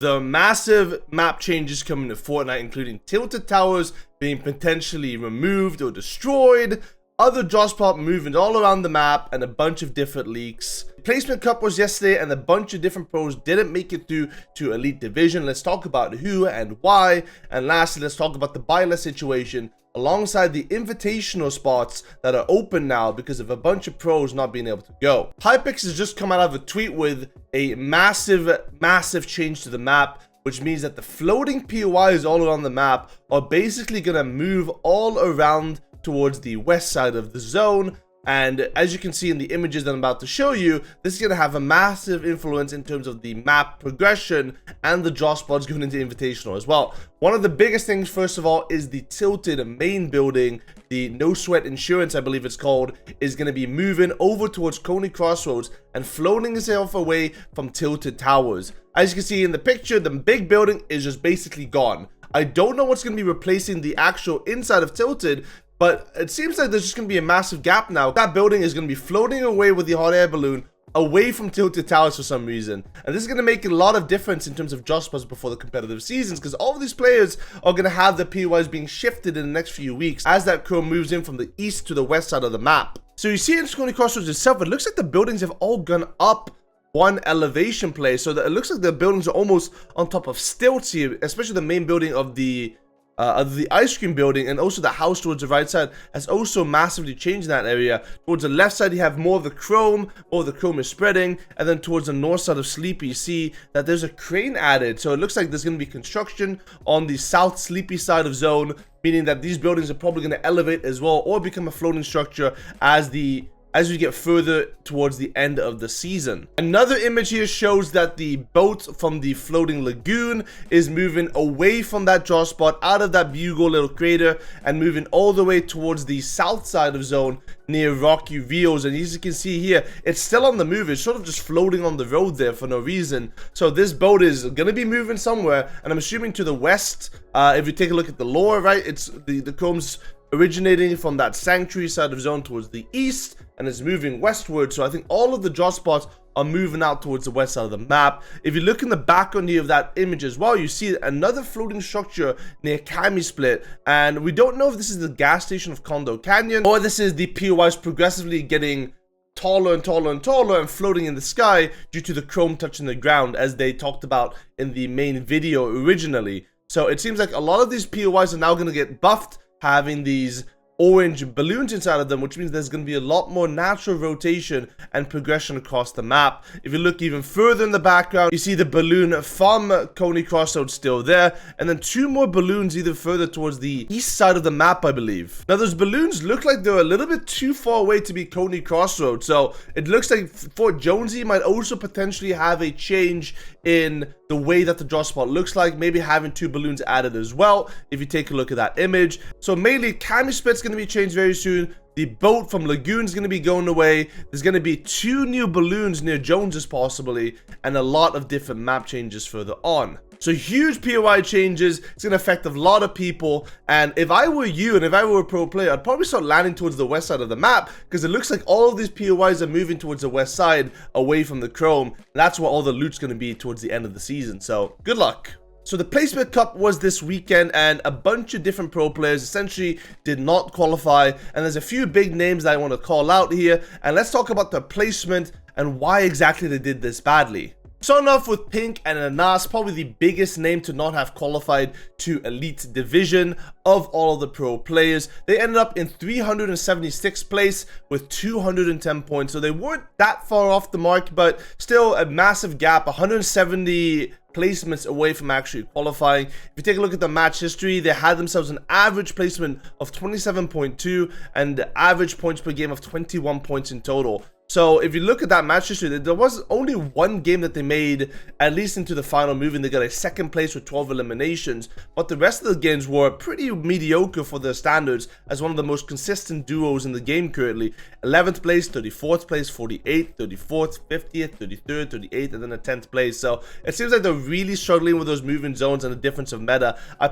There are massive map changes coming to Fortnite, including tilted towers being potentially removed or destroyed, other drop spot moving all around the map, and a bunch of different leaks. Placement Cup was yesterday, and a bunch of different pros didn't make it through to Elite Division. Let's talk about who and why. And lastly, let's talk about the Bylah situation, alongside the invitational spots that are open now because of a bunch of pros not being able to go. Hypix has just come out of a tweet with a massive change to the map, which means that the floating POIs all around the map are basically going to move all around towards the west side of the zone. And as you can see in the images that I'm about to show you, this is going to have a massive influence in terms of the map progression and the drop spots going into Invitational as well. One of the biggest things, first of all, is the tilted main building. The No Sweat Insurance, I believe it's called, is going to be moving over towards Coney Crossroads and floating itself away from tilted towers. As you can see in the picture, the big building is just basically gone. I don't know what's going to be replacing the actual inside of Tilted, but it seems like there's just going to be a massive gap now. That building is going to be floating away with the hot air balloon away from Tilted Towers for some reason. And this is going to make a lot of difference in terms of drop spots before the competitive seasons, because all of these players are going to have their POIs being shifted in the next few weeks as that crew moves in from the east to the west side of the map. So you see in Coney Crossroads itself, it looks like the buildings have all gone up one elevation place, so that it looks like the buildings are almost on top of stilts here, especially the main building of the ice cream building, and also the house towards the right side has also massively changed in that area. Towards the left side, you have more of the chrome is spreading, and then towards the north side of Sleepy, you see that there's a crane added. So it looks like there's going to be construction on the south Sleepy side of zone, meaning that these buildings are probably going to elevate as well, or become a floating structure as we get further towards the end of the season. Another image here shows that the boat from the floating lagoon is moving away from that draw spot, out of that bugle little crater, and moving all the way towards the south side of zone near Rocky Rios. And as you can see here, it's still on the move. It's sort of just floating on the road there for no reason. So this boat is going to be moving somewhere, and I'm assuming to the west. If you take a look at the lore, right, it's the chrome's originating from that sanctuary side of zone towards the east, and it's moving westward. So I think all of the drop spots are moving out towards the west side of the map. If you look in the background here of that image as well, you see another floating structure near Cami Split, and we don't know if this is the gas station of Condo Canyon or this is the POIs progressively getting taller and taller and taller and floating in the sky due to the chrome touching the ground, as they talked about in the main video originally. So it seems like a lot of these POIs are now going to get buffed, having these orange balloons inside of them, which means there's going to be a lot more natural rotation and progression across the map. If you look even further in the background, you see the balloon from Coney Crossroads still there, and then two more balloons either further towards the east side of the map, I believe. Now those balloons look like they're a little bit too far away to be Coney Crossroads, so it looks like Fort Jonesy might also potentially have a change in the way that the draw spot looks like, maybe having two balloons added as well, if you take a look at that image. So mainly Cami Split's going to be changed very soon. The boat from Lagoon's going to be going away. There's going to be two new balloons near Jones's possibly, and a lot of different map changes further on. So huge POI changes. It's going to affect a lot of people. And if I were you and if I were a pro player, I'd probably start landing towards the west side of the map, because it looks like all of these POIs are moving towards the west side away from the chrome. And that's where all the loot's going to be towards the end of the season. So good luck. So the Placement Cup was this weekend, and a bunch of different pro players essentially did not qualify. And there's a few big names that I want to call out here. And let's talk about their placement and why exactly they did this badly. Starting off with Pink and Anas, probably the biggest name to not have qualified to Elite Division of all of the pro players. They ended up in 376th place with 210 points. So they weren't that far off the mark, but still a massive gap, 170 placements away from actually qualifying. If you take a look at the match history, they had themselves an average placement of 27.2 and the average points per game of 21 points in total. So if you look at that match history, there was only one game that they made at least into the final move, and they got a second place with 12 eliminations. But the rest of the games were pretty mediocre for their standards, as one of the most consistent duos in the game currently. 11th place, 34th place, 48th, 34th, 50th, 33rd, 38th, and then a 10th place. So it seems like they're really struggling with those moving zones and the difference of meta. I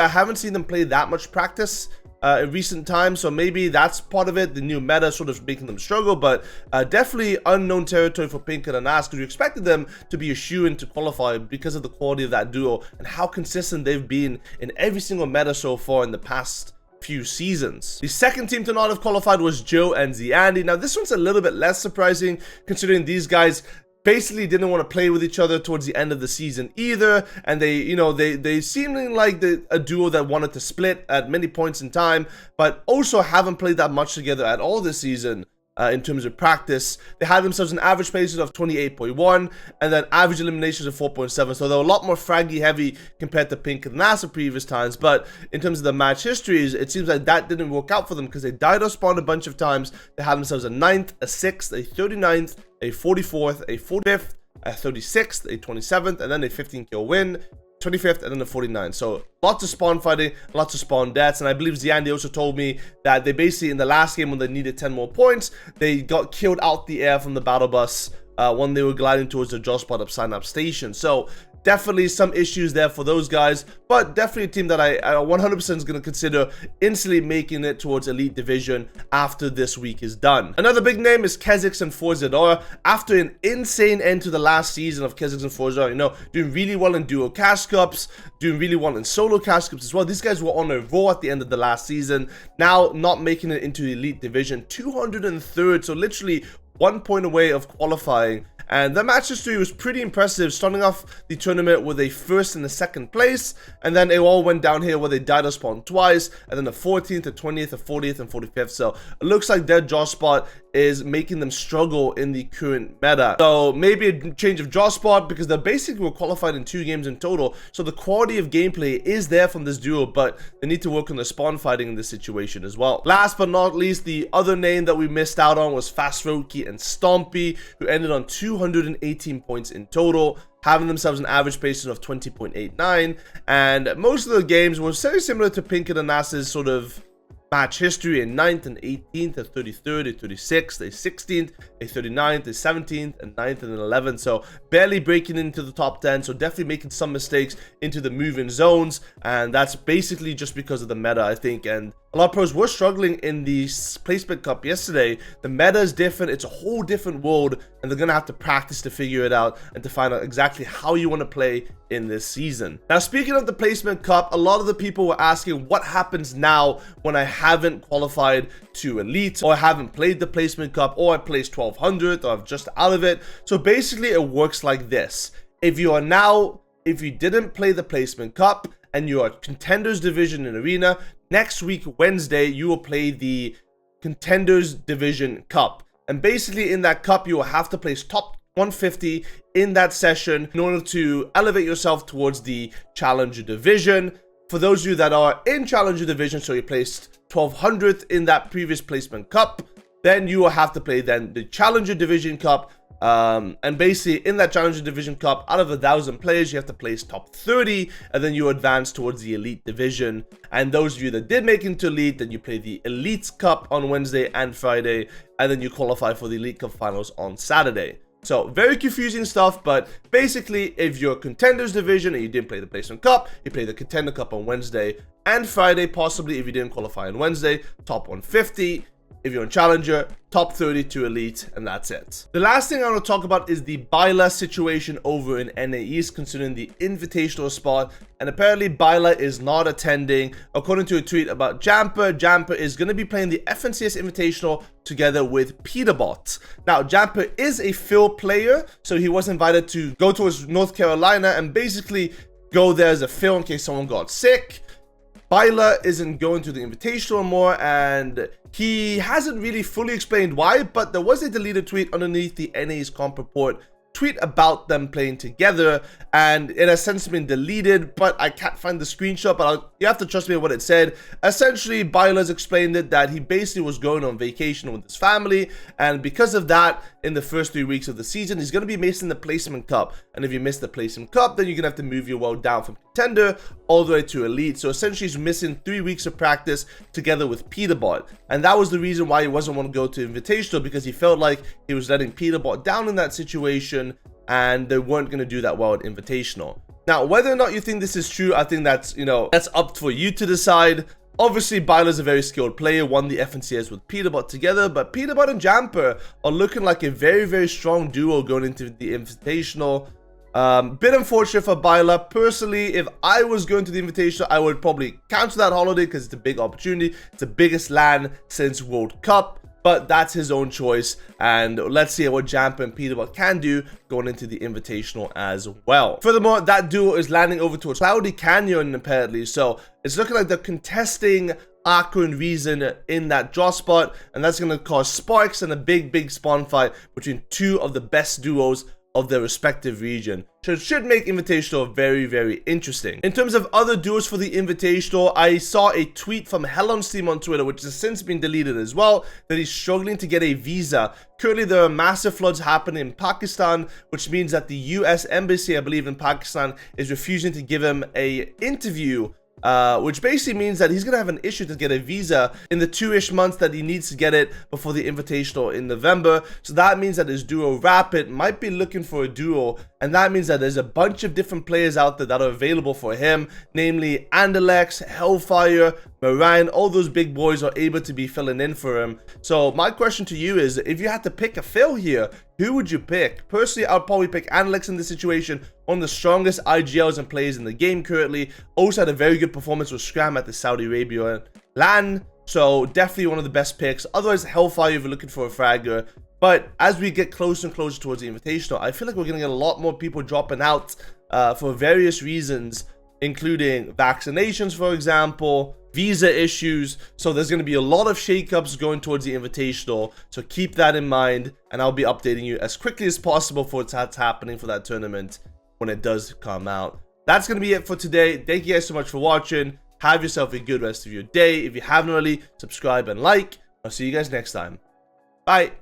haven't seen them play that much practice in recent times, so maybe that's part of it, the new meta sort of making them struggle, but definitely unknown territory for Pinkett and Nas, because you expected them to be a shoo-in to qualify because of the quality of that duo and how consistent they've been in every single meta so far in the past few seasons. The second team to not have qualified was Joe and Ziandi. Now this one's a little bit less surprising considering these guys basically didn't want to play with each other towards the end of the season either, and they seeming like a duo that wanted to split at many points in time, but also haven't played that much together at all this season. In terms of practice, they had themselves an average places of 28.1 and then average eliminations of 4.7, so they were a lot more fraggy heavy compared to Pink and Nas of previous times. But in terms of the match histories, it seems like that didn't work out for them because they died or spawned a bunch of times. They had themselves a 9th, a 6th, a 39th, a 44th, a 45th, a 36th, a 27th, and then a 15 kill win, 25th, and then the 49th. So lots of spawn fighting, lots of spawn deaths. And I believe Ziandi also told me that they basically in the last game when they needed 10 more points, they got killed out the air from the battle bus when they were gliding towards the draw spot of sign up station. So definitely some issues there for those guys, but definitely a team that I 100% is going to consider instantly making it towards Elite Division after this week is done. Another big name is Kezix and Forzador. After an insane end to the last season of Kezix and Forzador, doing really well in duo cash cups, doing really well in solo cash cups as well. These guys were on a roll at the end of the last season, now not making it into the Elite Division, 203rd, so literally 1 point away of qualifying. And the match history was pretty impressive, starting off the tournament with a 1st and a 2nd place, and then it all went down here where they died or spawned twice, and then the 14th, the 20th, the 40th, and 45th. So it looks like their draw spot is making them struggle in the current meta. So maybe a change of draw spot, because they basically were qualified in 2 games in total. So the quality of gameplay is there from this duo, but they need to work on the spawn fighting in this situation as well. Last but not least, the other name that we missed out on was Fast Roadkey and Stompy, who ended on 218 points in total, having themselves an average pacing of 20.89, and most of the games were very similar to Pinkett and Nas's sort of match history, a 9th and 18th, a 33rd, a 36th, a 16th, a 39th, a 17th, a 9th, and an 11th. So barely breaking into the top 10, so definitely making some mistakes into the moving zones, and that's basically just because of the meta, I think. And a lot of pros were struggling in the placement cup yesterday. The meta is different, it's a whole different world, and they're gonna have to practice to figure it out and to find out exactly how you want to play in this season. Now, speaking of the placement cup, a lot of the people were asking what happens now when I haven't qualified to Elite, or I haven't played the placement cup, or I placed 1200th, or I'm just out of it. So basically it works like this. If you didn't play the placement cup and you are Contenders Division in Arena, next week Wednesday you will play the Contenders Division Cup, and basically in that cup you will have to place top 150 in that session in order to elevate yourself towards the Challenger Division. For those of you that are in Challenger Division, so you placed 1200th in that previous placement cup, then you will have to play then the Challenger Division Cup. And basically in that Challenger Division Cup, out of 1,000 players, you have to place top 30, and then you advance towards the Elite Division. And those of you that did make into Elite, then you play the Elite Cup on Wednesday and Friday, and then you qualify for the Elite Cup Finals on Saturday. So very confusing stuff, but basically if you're Contenders Division and you didn't play the Placement Cup, you play the Contender Cup on Wednesday and Friday, possibly if you didn't qualify on Wednesday, top 150. If you're in Challenger, top 30 to Elite, and that's it. The last thing I want to talk about is the Bylah situation over in NA East, considering the Invitational spot, and apparently Bylah is not attending. According to a tweet about Jamper, Jamper is going to be playing the FNCS Invitational together with Peterbot. Now, Jamper is a fill player, so he was invited to go towards North Carolina and basically go there as a fill in case someone got sick. Bylah isn't going to the Invitational anymore, and he hasn't really fully explained why, but there was a deleted tweet underneath the NA's comp report tweet about them playing together, and it has since been deleted, but I can't find the screenshot, but you have to trust me on what it said. Essentially, Bylah's explained it that he basically was going on vacation with his family, and because of that, in the first 3 weeks of the season, he's going to be missing the Placement Cup, and if you miss the Placement Cup, then you're going to have to move your world down from Contender all the way to Elite. So essentially, he's missing 3 weeks of practice together with Peterbot, and that was the reason why he wasn't want to go to Invitational, because he felt like he was letting Peterbot down in that situation, and they weren't going to do that well at Invitational. Now, whether or not you think this is true, I think that's, that's up for you to decide. Obviously, Bylah's a very skilled player, won the FNCS with Peterbot together, but Peterbot and Jamper are looking like a very, very strong duo going into the Invitational. Bit unfortunate for Bylah. Personally, if I was going to the Invitational, I would probably cancel that holiday because it's a big opportunity. It's the biggest LAN since World Cup. But that's his own choice, and let's see what Jamper and Peterbot can do going into the Invitational as well. Furthermore, that duo is landing over towards Cloudy Canyon apparently, so it's looking like they're contesting Arco and Reason in that draw spot, and that's going to cause sparks and a big spawn fight between two of the best duos of their respective region. So it should make Invitational very, very interesting. In terms of other duos for the Invitational, I saw a tweet from Hellon's team on Twitter, which has since been deleted as well, that he's struggling to get a visa. Currently, there are massive floods happening in Pakistan, which means that the US Embassy, I believe, in Pakistan is refusing to give him an interview, which basically means that he's going to have an issue to get a visa in the 2-ish months that he needs to get it before the Invitational in November. So that means that his duo Rapid might be looking for a duo, and that means that there's a bunch of different players out there that are available for him, namely Andalex, Hellfire, Marine. All those big boys are able to be filling in for him. So my question to you is, if you had to pick a fill here, who would you pick? Personally, I'd probably pick Andalex in this situation, one of the strongest IGLs and players in the game currently. Also had a very good performance with Scram at the Saudi Arabia LAN, so definitely one of the best picks. Otherwise, Hellfire if you're looking for a fragger. But as we get closer and closer towards the Invitational, I feel like we're going to get a lot more people dropping out for various reasons, including vaccinations, for example, visa issues. So there's going to be a lot of shakeups going towards the Invitational. So keep that in mind, and I'll be updating you as quickly as possible for what's happening for that tournament when it does come out. That's going to be it for today. Thank you guys so much for watching. Have yourself a good rest of your day. If you haven't already, subscribe and like. I'll see you guys next time. Bye.